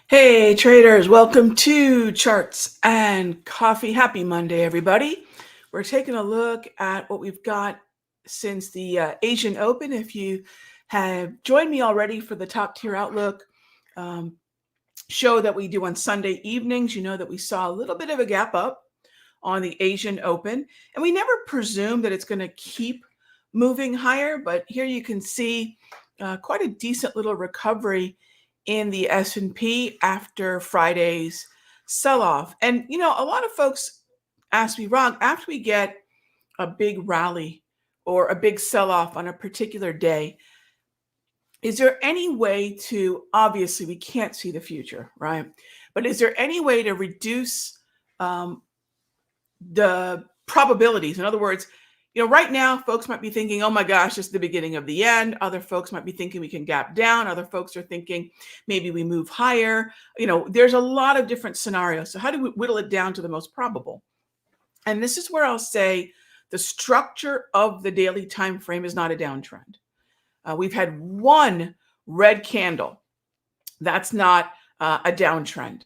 Hey traders, welcome to Charts and Coffee. Happy Monday, everybody. We're taking a look at what we've got since the Asian Open. If you have joined me already for the Top Tier Outlook show that we do on Sunday evenings, you know that we saw a little bit of a gap up on the Asian Open, and we never presume that it's going to keep moving higher, but here you can see quite a decent little recovery in the S&P after Friday's sell-off. And, you know, a lot of folks ask me, Rog, after we get a big rally or a big sell-off on a particular day, is there any way to, obviously we can't see the future, right? But is there any way to reduce the probabilities? In other words, you know, right now, folks might be thinking, oh my gosh, it's the beginning of the end. Other folks might be thinking we can gap down. Other folks are thinking maybe we move higher. You know, there's a lot of different scenarios. So how do we whittle it down to the most probable? And this is where I'll say the structure of the daily time frame is not a downtrend. We've had one red candle. That's not a downtrend.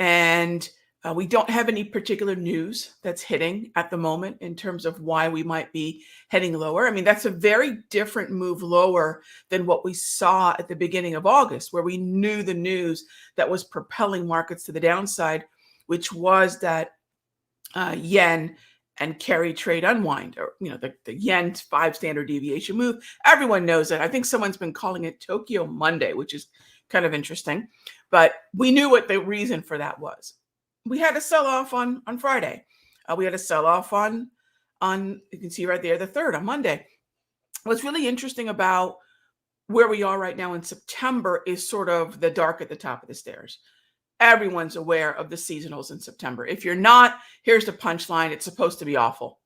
And we don't have any particular news that's hitting at the moment in terms of why we might be heading lower. I mean, that's a very different move lower than what we saw at the beginning of August, where we knew the news that was propelling markets to the downside, which was that yen and carry trade unwind, or, you know, the yen 5 standard deviation move. Everyone knows that. I think someone's been calling it Tokyo Monday, which is kind of interesting, but we knew what the reason for that was. We had a sell-off on Friday. We had a sell-off on you can see right there, the 3rd on Monday. What's really interesting about where we are right now in September is sort of the dark at the top of the stairs. Everyone's aware of the seasonals in September. If you're not, here's the punchline. It's supposed to be awful.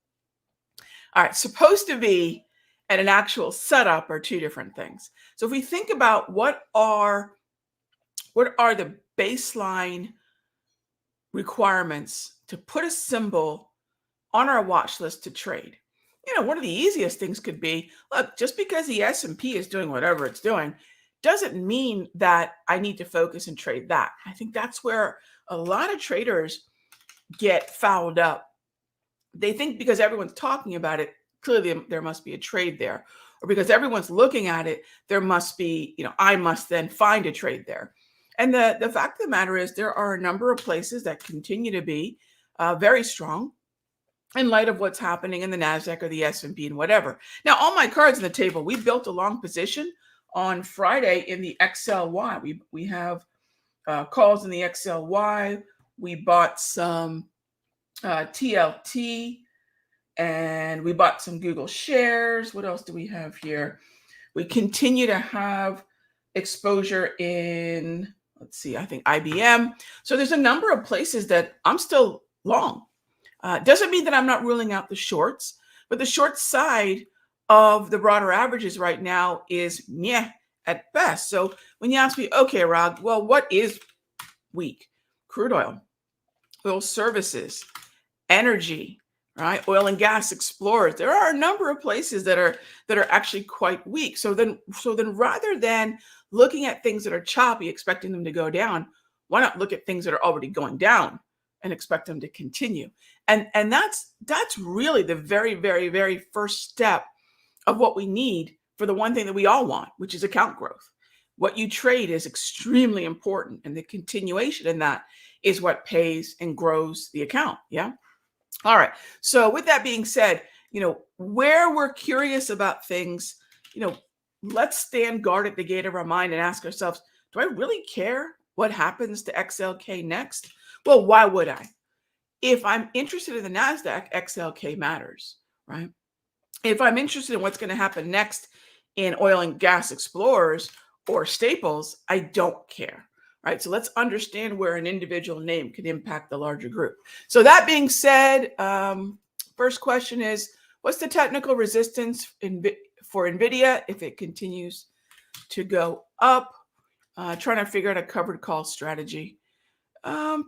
All right, supposed to be and an actual setup are two different things. So if we think about what are the baseline requirements to put a symbol on our watch list to trade. You know, one of the easiest things could be, look, just because the S&P is doing whatever it's doing doesn't mean that I need to focus and trade that. I think that's where a lot of traders get fouled up. They think because everyone's talking about it, clearly there must be a trade there. Or because everyone's looking at it, there must be, you know, I must then find a trade there. And the fact of the matter is there are a number of places that continue to be very strong in light of what's happening in the NASDAQ or the S&P and whatever. Now, all my cards on the table, we built a long position on Friday in the XLY. We have calls in the XLY. We bought some TLT and we bought some Google shares. What else do we have here? We continue to have exposure in, let's see, I think IBM. So there's a number of places that I'm still long. Doesn't mean that I'm not ruling out the shorts, but the short side of the broader averages right now is meh at best. So when you ask me, okay, Rog, well, what is weak? Crude oil, oil services, energy, right? Oil and gas explorers. There are a number of places that are actually quite weak. So then rather than looking at things that are choppy, expecting them to go down, why not look at things that are already going down and expect them to continue? And that's really the very, very, very first step of what we need for the one thing that we all want, which is account growth. What you trade is extremely important, and the continuation in that is what pays and grows the account. Yeah. All right. So with that being said, you know, where we're curious about things, you know, let's stand guard at the gate of our mind and ask ourselves, do I really care what happens to XLK next? Well, why would I? If I'm interested in the NASDAQ, XLK matters, right? If I'm interested in what's going to happen next in oil and gas explorers or staples, I don't care, right? So let's understand where an individual name can impact the larger group. So that being said, first question is, what's the technical resistance for Nvidia if it continues to go up. Trying to figure out a covered call strategy. I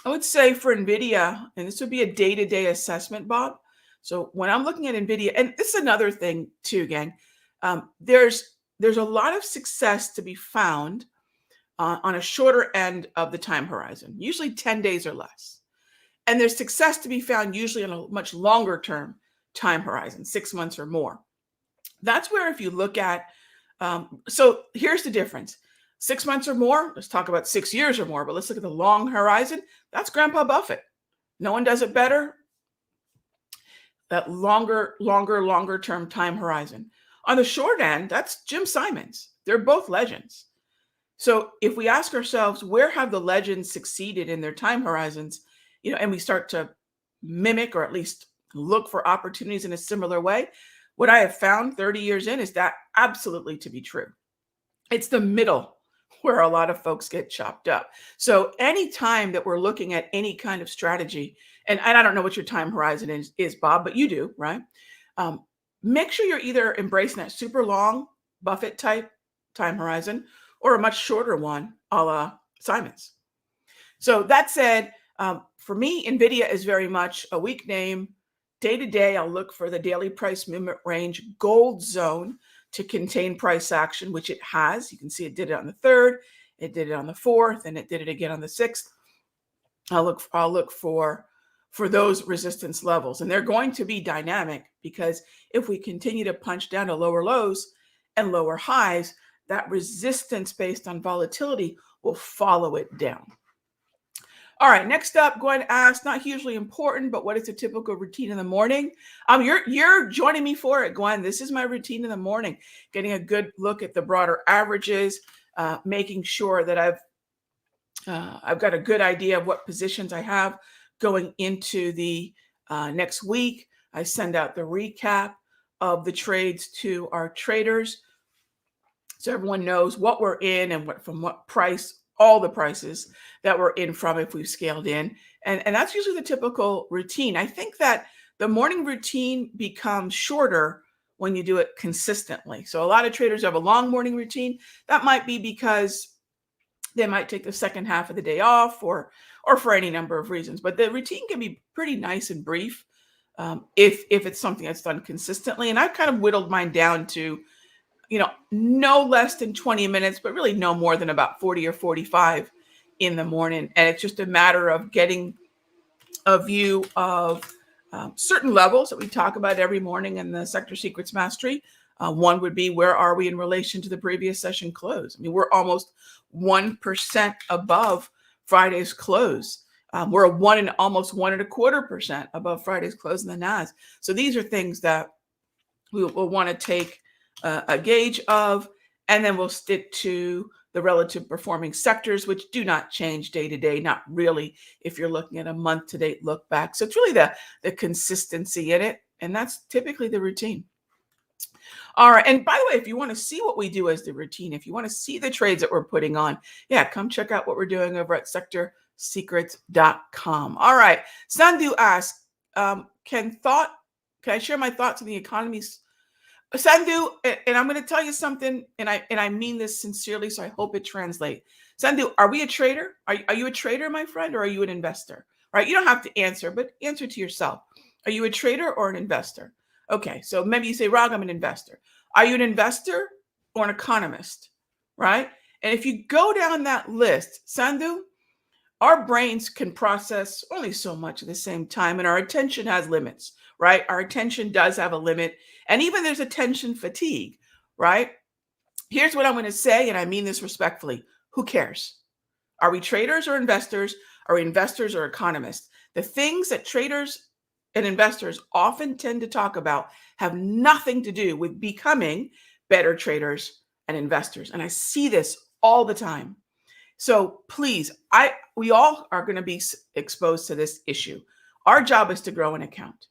would say for Nvidia, and this would be a day-to-day assessment, Bob. So when I'm looking at Nvidia, and this is another thing too, gang, there's a lot of success to be found on a shorter end of the time horizon, usually 10 days or less. And there's success to be found usually on a much longer term time horizon, 6 months or more. That's where if you look at, so here's the difference. 6 months or more, let's talk about 6 years or more, but let's look at the long horizon. That's Grandpa Buffett. No one does it better. That longer term time horizon. On the short end, that's Jim Simons. They're both legends. So if we ask ourselves, where have the legends succeeded in their time horizons, and we start to mimic or at least look for opportunities in a similar way, what I have found 30 years in is that absolutely to be true. It's the middle where a lot of folks get chopped up. So anytime that we're looking at any kind of strategy, and I don't know what your time horizon is, Bob, but you do, right? Make sure you're either embracing that super long Buffett type time horizon or a much shorter one, a la Simons. So that said, for me, Nvidia is very much a weak name. Day to day, I'll look for the daily price movement range gold zone to contain price action, which it has. You can see it did it on the 3rd, it did it on the 4th, and it did it again on the 6th. I'll look for those resistance levels, and they're going to be dynamic because if we continue to punch down to lower lows and lower highs, that resistance based on volatility will follow it down. All right, next up, going to ask, not hugely important, but what is a typical routine in the morning? You're joining me for it, Gwen. This is my routine in the morning, getting a good look at the broader averages, making sure that I've got a good idea of what positions I have going into the next week. I send out the recap of the trades to our traders, so everyone knows what we're in and from what price, all the prices that we're in from if we've scaled in. And that's usually the typical routine. I think that the morning routine becomes shorter when you do it consistently. So a lot of traders have a long morning routine. That might be because they might take the second half of the day off or for any number of reasons. But the routine can be pretty nice and brief if it's something that's done consistently. And I've kind of whittled mine down to no less than 20 minutes, but really no more than about 40 or 45 in the morning. And it's just a matter of getting a view of certain levels that we talk about every morning in the Sector Secrets Mastery. One would be, where are we in relation to the previous session close? I mean, we're almost 1% above Friday's close. We're almost 1.25% above Friday's close in the NAS. So these are things that we will want to take a gauge of, and then we'll stick to the relative performing sectors, which do not change day to day, not really if you're looking at a month to date look back. So it's really the consistency in it, and that's typically the routine. All right, and by the way, if you want to see what we do as the routine, if you want to see the trades that we're putting on, come check out what we're doing over at sectorsecrets.com. All right, Sandhu asks, can I share my thoughts on the economy's Sandhu, and I'm going to tell you something, and I mean this sincerely, so I hope it translates. Sandhu, are we a trader? Are you a trader, my friend, or are you an investor? Right? You don't have to answer, but answer to yourself. Are you a trader or an investor? Okay, so maybe you say, Rag, I'm an investor. Are you an investor or an economist? Right? And if you go down that list, Sandhu, our brains can process only so much at the same time, and our attention has limits, right? Our attention does have a limit, and even there's attention fatigue, right? Here's what I'm going to say, and I mean this respectfully. Who cares? Are we traders or investors? Are we investors or economists? The things that traders and investors often tend to talk about have nothing to do with becoming better traders and investors, and I see this all the time. So please, we all are going to be exposed to this issue. Our job is to grow an account.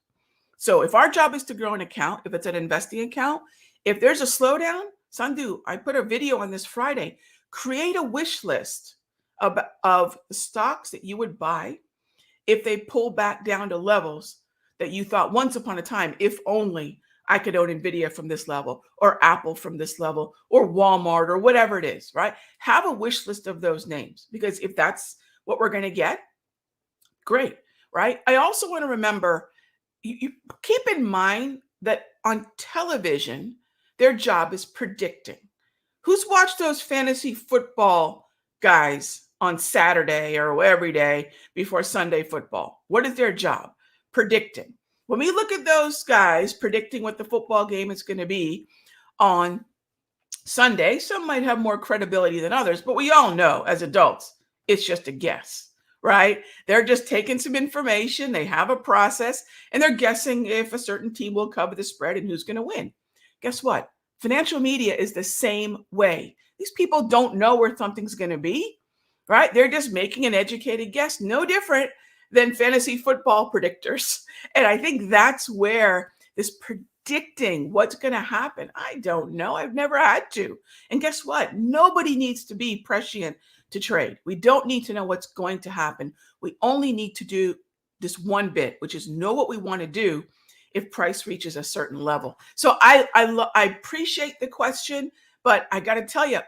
So if our job is to grow an account, if it's an investing account, if there's a slowdown, Sandhu, I put a video on this Friday, create a wish list of the stocks that you would buy if they pull back down to levels that you thought once upon a time, if only I could own Nvidia from this level, or Apple from this level, or Walmart, or whatever it is, right? Have a wish list of those names, because if that's what we're going to get, great, right? I also want to remember, you keep in mind that on television, their job is predicting. Who's watched those fantasy football guys on Saturday or every day before Sunday football? What is their job? Predicting. When we look at those guys predicting what the football game is going to be on Sunday, some might have more credibility than others, but we all know as adults, it's just a guess, right? They're just taking some information, they have a process, and they're guessing if a certain team will cover the spread and who's going to win. Guess what? Financial media is the same way. These people don't know where something's going to be, right? They're just making an educated guess, no different than fantasy football predictors. And I think that's where this predicting what's going to happen, I don't know. I've never had to. And guess what? Nobody needs to be prescient to trade. We don't need to know what's going to happen. We only need to do this one bit, which is know what we want to do if price reaches a certain level. So I appreciate the question, but I got to tell you,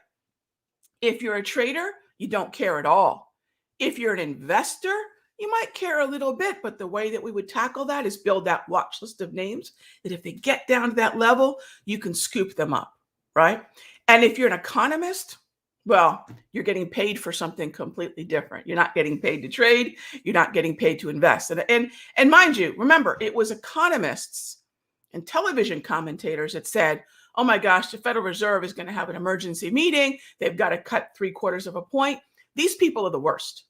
if you're a trader, you don't care at all. If you're an investor, you might care a little bit, but the way that we would tackle that is build that watch list of names that if they get down to that level, you can scoop them up, right? And if you're an economist, well, you're getting paid for something completely different. You're not getting paid to trade. You're not getting paid to invest. And mind you, remember, it was economists and television commentators that said, oh my gosh, the Federal Reserve is going to have an emergency meeting. They've got to cut 3/4 of a point. These people are the worst.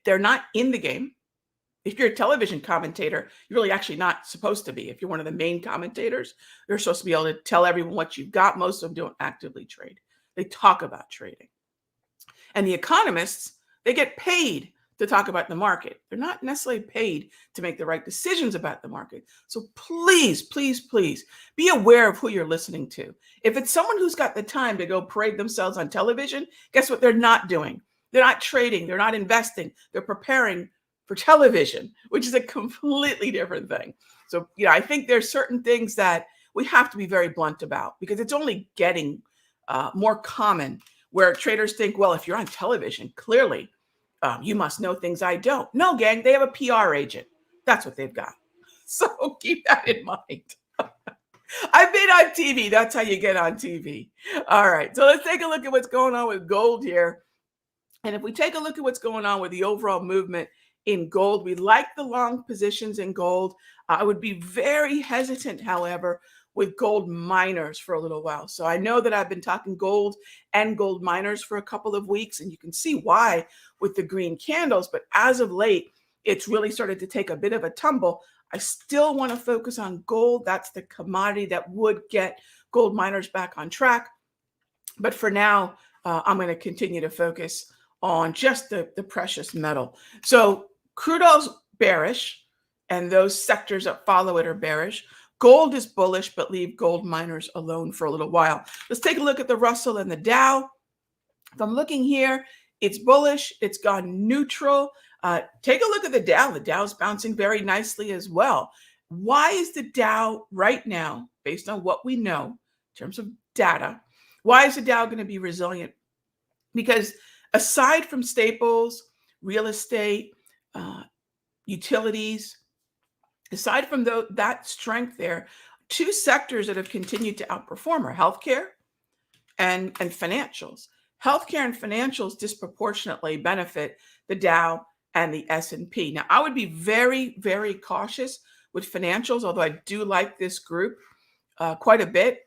They're not in the game. If you're a television commentator, you're really actually not supposed to be. If you're one of the main commentators, you're supposed to be able to tell everyone what you've got. Most of them don't actively trade. They talk about trading. And the economists, they get paid to talk about the market. They're not necessarily paid to make the right decisions about the market. So please, please, please be aware of who you're listening to. If it's someone who's got the time to go parade themselves on television, guess what they're not doing? They're not trading. They're not investing. They're preparing for television, which is a completely different thing. So, I think there's certain things that we have to be very blunt about, because it's only getting more common where traders think, well, if you're on television, clearly you must know things I don't. No, gang, they have a PR agent. That's what they've got. So keep that in mind. I've been on TV. That's how you get on TV. All right. So let's take a look at what's going on with gold here. And if we take a look at what's going on with the overall movement in gold, we like the long positions in gold. I would be very hesitant, however, with gold miners for a little while. So I know that I've been talking gold and gold miners for a couple of weeks, and you can see why with the green candles. But as of late, it's really started to take a bit of a tumble. I still want to focus on gold. That's the commodity that would get gold miners back on track. But for now, I'm going to continue to focus on just the precious metal. So crude oil's bearish, and those sectors that follow it are bearish. Gold is bullish, but leave gold miners alone for a little while. Let's take a look at the Russell and the Dow. If I'm looking here, it's bullish. It's gone neutral. Take a look at the Dow. The Dow's bouncing very nicely as well. Why is the Dow right now, based on what we know in terms of data, why is the Dow going to be resilient? Because aside from staples, real estate, utilities, aside from that strength there, two sectors that have continued to outperform are healthcare and financials. Healthcare and financials disproportionately benefit the Dow and the S&P. Now, I would be very, very cautious with financials, although I do like this group quite a bit.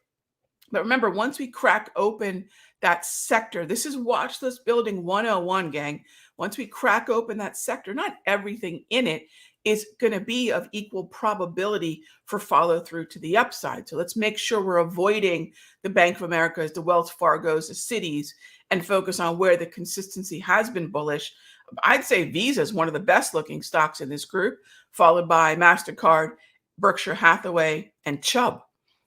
But remember, once we crack open that sector, this is watch list building 101, gang. Once we crack open that sector, not everything in it is going to be of equal probability for follow through to the upside. So let's make sure we're avoiding the Bank of Americas, the Wells Fargos, the Citis, and focus on where the consistency has been bullish. I'd say Visa is one of the best looking stocks in this group, followed by MasterCard, Berkshire Hathaway, and Chubb.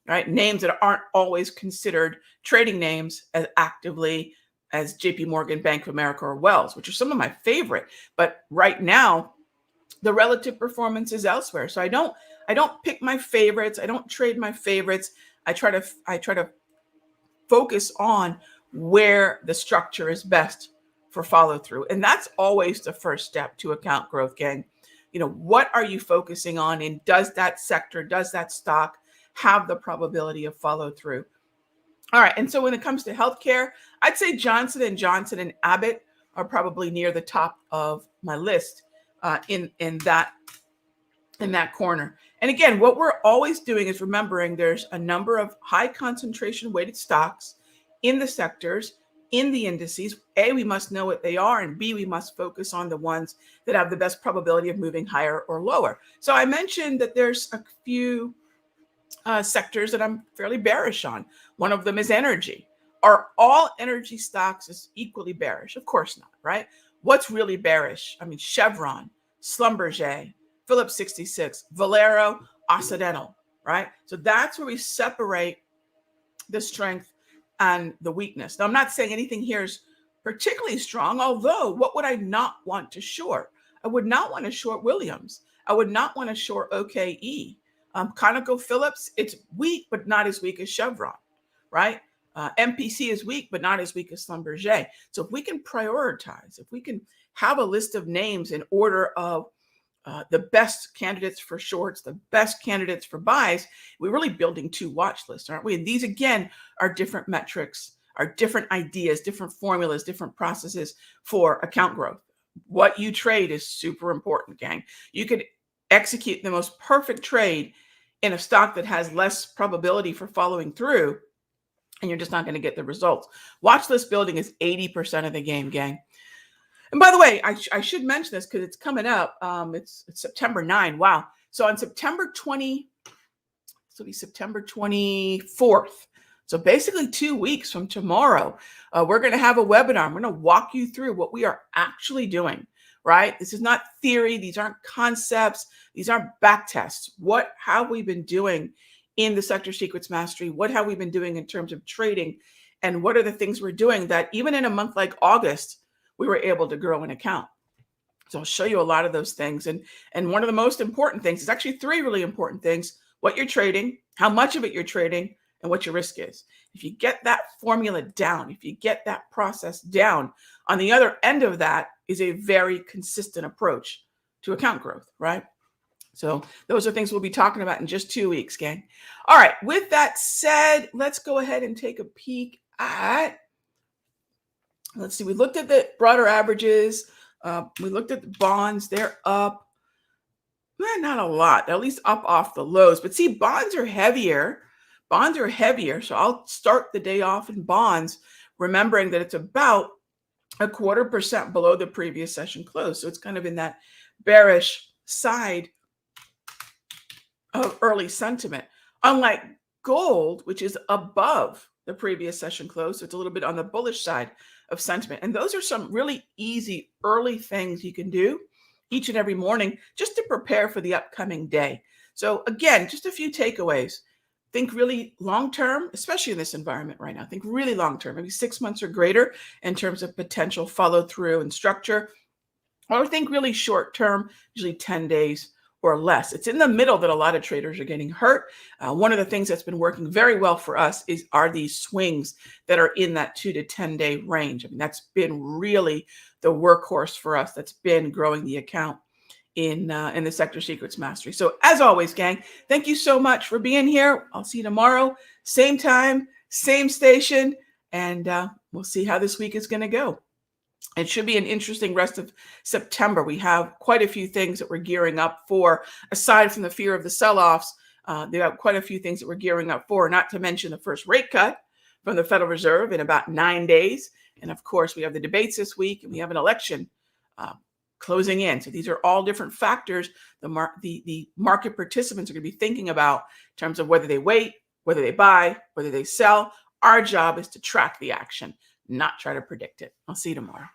Right? Names that aren't always considered trading names as actively as JP Morgan, Bank of America, or Wells, which are some of my favorite. But right now, the relative performance is elsewhere. So I don't I don't pick my favorites. I don't trade my favorites. I try to focus on where the structure is best for follow through. And that's always the first step to account growth, gang. What are you focusing on? And does that sector, does that stock have the probability of follow through? All right. And so when it comes to healthcare, I'd say Johnson & Johnson and Abbott are probably near the top of my list in that corner. And again, what we're always doing is remembering there's a number of high concentration weighted stocks in the sectors, in the indices. A, we must know what they are, and B, we must focus on the ones that have the best probability of moving higher or lower. So I mentioned that there's a few sectors that I'm fairly bearish on. One of them is energy. Are all energy stocks is equally bearish? Of course not, right? What's really bearish? I mean, Chevron, Schlumberger, Phillips 66, Valero, Occidental, right? So that's where we separate the strength and the weakness. Now, I'm not saying anything here is particularly strong, although what would I not want to short? I would not want to short Williams. I would not want to short OKE. ConocoPhillips, it's weak, but not as weak as Chevron, right? MPC is weak, but not as weak as Schlumberger. So if we can prioritize, if we can have a list of names in order of the best candidates for shorts, the best candidates for buys, we're really building two watch lists, aren't we? And these, again, are different metrics, are different ideas, different formulas, different processes for account growth. What you trade is super important, gang. You could execute the most perfect trade in a stock that has less probability for following through, and you're just not going to get the results. Watch list building is 80% of the game, gang. And by the way, I should mention this because it's coming up. It's September 9. Wow. So on September 24th. So basically 2 weeks from tomorrow, we're going to have a webinar. I'm going to walk you through what we are actually doing, right? This is not theory. These aren't concepts. These aren't back tests. What have we been doing in the Sector Secrets Mastery? What have we been doing in terms of trading? And what are the things we're doing that even in a month like August, we were able to grow an account? So I'll show you a lot of those things. And one of the most important things is actually three really important things: what you're trading, how much of it you're trading, and what your risk is. If you get that formula down, if you get that process down, on the other end of that is a very consistent approach to account growth, right? So those are things we'll be talking about in just 2 weeks, gang. All right, with that said, let's go ahead and take a peek at, let's see, we looked at the broader averages. We looked at the bonds. They're up. Not a lot, at least up off the lows. But see, bonds are heavier. Bonds are heavier. So I'll start the day off in bonds, remembering that it's about 0.25% below the previous session close. So it's kind of in that bearish side of early sentiment. Unlike gold, which is above the previous session close. So it's a little bit on the bullish side of sentiment. And those are some really easy early things you can do each and every morning just to prepare for the upcoming day. So again, just a few takeaways. Think really long-term, especially in this environment right now. Think really long-term, maybe 6 months or greater in terms of potential follow-through and structure. Or think really short-term, usually 10 days or less. It's in the middle that a lot of traders are getting hurt. One of the things that's been working very well for us are these swings that are in that 2 to 10 day range. I mean, that's been really the workhorse for us. That's been growing the account in the Sector Secrets Mastery. So as always, gang, thank you so much for being here. I'll see you tomorrow, same time, same station, and we'll see how this week is going to go. It should be an interesting rest of September. We have quite a few things that we're gearing up for, aside from the fear of the sell-offs. There are quite a few things that we're gearing up for, not to mention the first rate cut from the Federal Reserve in about 9 days. And of course, we have the debates this week, and we have an election closing in. So these are all different factors the market participants are going to be thinking about in terms of whether they wait, whether they buy, whether they sell. Our job is to track the action, not try to predict it. I'll see you tomorrow.